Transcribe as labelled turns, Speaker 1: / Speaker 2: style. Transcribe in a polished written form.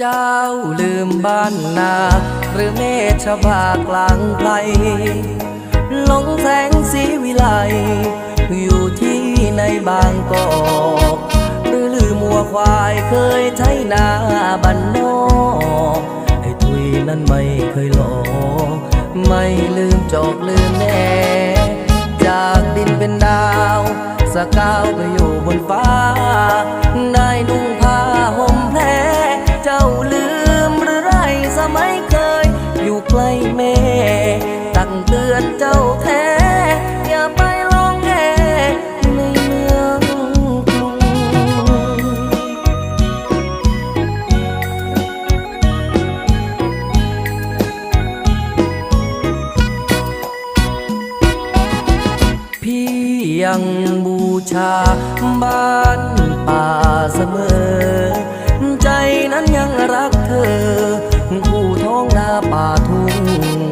Speaker 1: เจ้าลืมบ้านนาหรือเมฆชบากลางไพรหลงแสงสีวิไลอยู่ที่ในบางกอกหรือลืมวัวควายเคยไถนาบ้านนอกไอ้ทุยนั้นไม่เคยหลอกไม่ลืมจอกลืมแน่จากดินเป็นดาวสกาวไปอยู่บนฟ้าได้นุ่งผ้าห่มแพรเจ้าลืมหรือไรสมัยเคยอยู่ใกล้แม่ตักเตือนเจ้าแท้อย่าไปลองแง่ในเมืองกรุงพี่ยังบูชาบ้านป่าเสมอใจนั้นยังรักเธอผู้ท้องนาป่าทุ่ง